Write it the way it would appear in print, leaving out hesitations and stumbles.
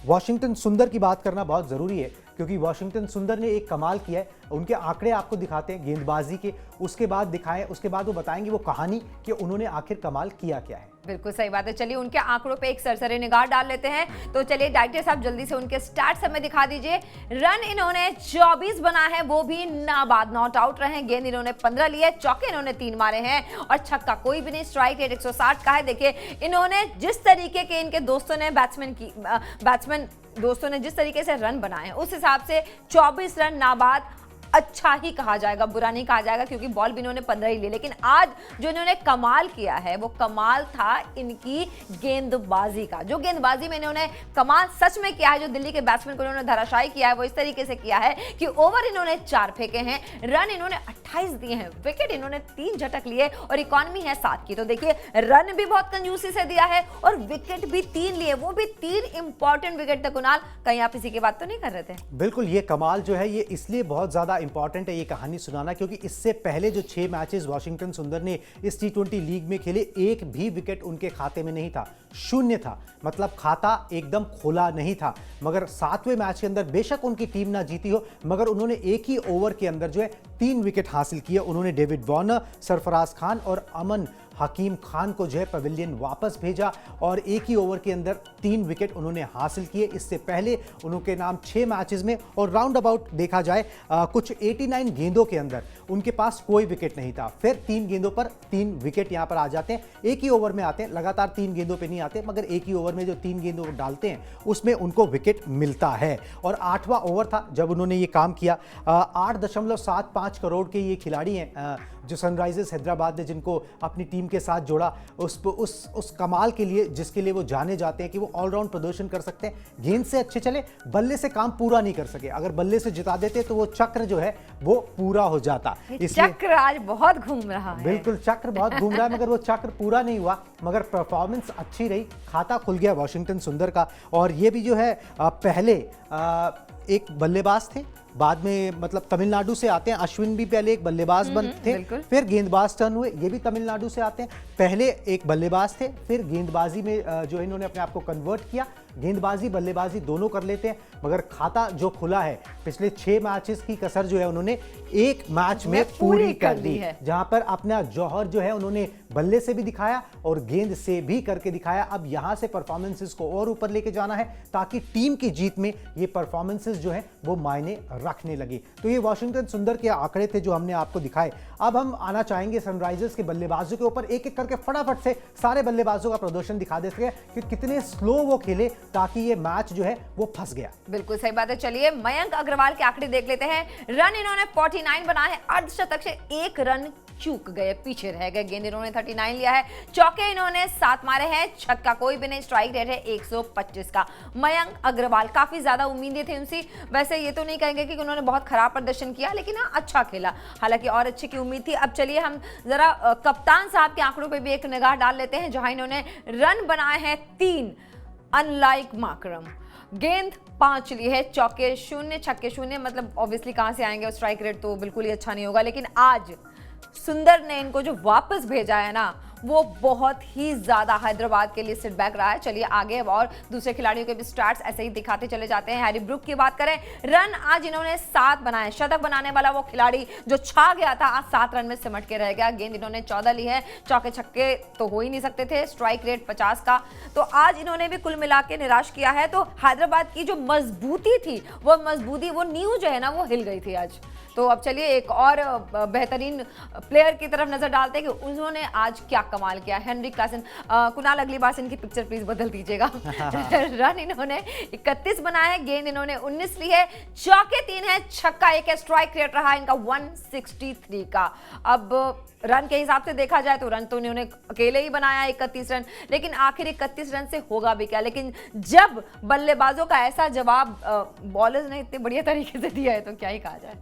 Washington सुंदर की बात करना बहुत ज़रूरी है, क्योंकि वॉशिंगटन सुंदर ने एक कमाल किया है। उनके आंकड़े आपको दिखाते हैं गेंदबाजी के, उसके बाद दिखाएं, उसके बाद वो बताएंगे वो कहानी कि उन्होंने आखिर कमाल किया क्या है। बिल्कुल सही बात है। चलिए उनके आंकड़ों पे एक सरसरी निगाह डाल लेते हैं। तो चलिए डायरेक्टर साहब जल्दी से उनके स्टैट्स हमें दिखा दीजिए। रन इन्होंने 24 बना है, वो भी नाबाद, नॉट आउट रहे। गेंद इन्होंने 15 लिए, चौके इन्होंने 3 मारे हैं और छक्का कोई भी नहीं। स्ट्राइक रेट 160 का है। देखिए इन्होंने जिस तरीके के इनके दोस्तों ने बैट्समैन दोस्तों ने जिस तरीके से रन बनाए उस हिसाब से 24 रन नाबाद अच्छा ही कहा जाएगा, बुरा नहीं कहा जाएगा, क्योंकि बॉल भी इन्होंने 15 ही ली। लेकिन आज जो इन्होंने कमाल किया है वो कमाल था इनकी गेंदबाजी का। जो गेंदबाजी में इन्होंने कमाल सच में किया है, जो दिल्ली के बैट्समैन को इन्होंने धराशायी किया है, वो इस तरीके से किया है कि ओवर इन्होंने 4 फेंके हैं, रन इन्होंने 28 दिए हैं, विकेट इन्होंने 3 झटक लिए और इकॉनमी है 7 की। तो देखिए रन भी बहुत कंजूसी से दिया है और विकेट भी 3 लिए, वो भी 3 इंपॉर्टेंट विकेट थे। कुणाल, कहीं आप इसी की बात तो नहीं कर रहे थे? बिल्कुल, ये कमाल जो है ये इसलिए बहुत ज़्यादा इंपॉर्टेंट है ये कहानी सुनाना, क्योंकि इससे पहले जो 6 मैचेस वॉशिंगटन सुंदर ने इस T20 लीग में खेले, एक भी विकेट उनके खाते में नहीं था, शून्य था। मतलब खाता एकदम खोला नहीं था। मगर 7वें मैच के अंदर बेशक उनकी टीम ना जीती हो, मगर उन्होंने एक ही ओवर के अंदर जो है 3 विकेट हासिल किए। उन्होंने डेविड वार्नर, सरफराज खान और अमन हकीम खान को जो है पवेलियन वापस भेजा और एक ही ओवर के अंदर 3 विकेट उन्होंने हासिल किए। इससे पहले उनके नाम 6 मैचेस में और राउंड अबाउट देखा जाए कुछ 89 गेंदों के अंदर उनके पास कोई विकेट नहीं था। फिर 3 गेंदों पर 3 विकेट यहां पर आ जाते हैं। एक ही ओवर में आते हैं, लगातार 3 गेंदों पे नहीं आते, मगर एक ही ओवर में जो 3 गेंदों डालते हैं उसमें उनको विकेट मिलता है। और 8वां ओवर था जब उन्होंने ये काम किया। 8.75 करोड़ के ये खिलाड़ी हैं जो सनराइजर्स हैदराबाद ने जिनको अपनी टीम के साथ जोड़ा, उस कमाल के लिए जिसके लिए वो जाने जाते हैं कि वो ऑलराउंड प्रदर्शन कर सकते हैं। गेंद से अच्छे चले, बल्ले से काम पूरा नहीं कर सके। अगर बल्ले से जिता देते तो वो चक्र जो है वो पूरा हो जाता। चक्र आज बहुत घूम रहा है। बिल्कुल, चक्र बहुत घूम रहा है, मगर वो चक्र पूरा नहीं हुआ। मगर परफॉर्मेंस अच्छी रही, खाता खुल गया वॉशिंगटन सुंदर का। और ये भी जो है पहले एक बल्लेबाज थे, बाद में मतलब तमिलनाडु से आते हैं। अश्विन भी पहले एक बल्लेबाज थे, फिर गेंदबाज टर्न हुए, ये भी तमिलनाडु से आते हैं। पहले एक बल्लेबाज थे, फिर गेंदबाजी में जो इन्होंने अपने आप को कन्वर्ट किया। गेंदबाजी बल्लेबाजी दोनों कर लेते हैं, मगर खाता जो खुला है पिछले 6 मैचेस की कसर जो है उन्होंने एक मैच में पूरी कर दी है, जहां पर अपना जौहर जो है उन्होंने बल्ले से भी दिखाया और गेंद से भी करके दिखाया। अब यहां से परफॉर्मेंसेस को और ऊपर लेके जाना है ताकि टीम की जीत में ये परफॉर्मेंसेस जो है वो मायने रखने लगे। तो ये वॉशिंगटन सुंदर के आंकड़े थे जो हमने आपको दिखाए। अब हम आना चाहेंगे सनराइजर्स के बल्लेबाजों के ऊपर। एक एक करके फटाफट से सारे बल्लेबाजों का प्रदर्शन दिखा देते हैं कि कितने स्लो वो खेले ताकि ये मैच जो है वो फंस गया। बिल्कुल सही बात है। चलिए मयंक अग्रवाल के आंकड़े देख लेते हैं। रन इन्होंने 49 बनाए हैं, अर्धशतक से 1 रन चूक गए, पीछे रह गए। गेंद इन्होंने 39 लिया है, चौके इन्होंने 7 मारे हैं, छक्का कोई भी नहीं। स्ट्राइक रेट है 125 का। मयंक अग्रवाल, काफी ज्यादा उम्मीदें थी उनसे। वैसे ये तो नहीं कहेंगे कि उन्होंने बहुत खराब प्रदर्शन किया, लेकिन हाँ अच्छा खेला, हालांकि और अच्छे की उम्मीद थी। अब चलिए हम जरा कप्तान साहब के आंकड़ों पर भी एक निगाह डाल लेते हैं, जहां इन्होंने रन बनाए हैं 3, अनलाइक माकरम। गेंद 5 ली है, चौके 0, छक्के 0। मतलब ऑब्वियसली कहां से आएंगे, स्ट्राइक रेट तो बिल्कुल ही अच्छा नहीं होगा। लेकिन आज सुंदर ने इनको जो वापस भेजा है ना, वो बहुत ही ज्यादा हैदराबाद के लिए सेटबैक रहा है। चलिए आगे और दूसरे खिलाड़ियों के भी स्टार्ट्स ऐसे ही दिखाते चले जाते हैं। हैरी ब्रूक की बात करें, रन आज इन्होंने 7 बनाए। शतक बनाने वाला वो खिलाड़ी जो छा गया था आज 7 रन में सिमट के रह गया। गेंद इन्होंने 14 ली है, चौके छक्के तो हो ही नहीं सकते थे। स्ट्राइक रेट 50 का। तो आज इन्होंने भी कुल मिला के निराश किया है। तो हैदराबाद की जो मजबूती थी, वो मजबूती, वो नींव जो है ना, वो हिल गई थी आज। तो अब चलिए एक और बेहतरीन प्लेयर की तरफ नजर डालते हैं कि उन्होंने आज क्या कमाल किया। Henry Klaasen. कुणाल, अगली बार से इनकी पिक्चर प्लीज बदल दीजिएगा। रन इन्होंने 31 बनाए हैं, गेंद इन्होंने 19 ली है, चौके 3 है, छक्का 1 है। स्ट्राइक रेट रहा इनका 163 का। अब रन के हिसाब से देखा जाए तो रन तो इन्होंने अकेले ही बनाया 31 रन, लेकिन आखिर 31 रन से होगा भी क्या। लेकिन जब बल्लेबाजों का ऐसा जवाब बॉलर्स ने इतने बढ़िया तरीके से दिया है तो क्या ही कहा जाए।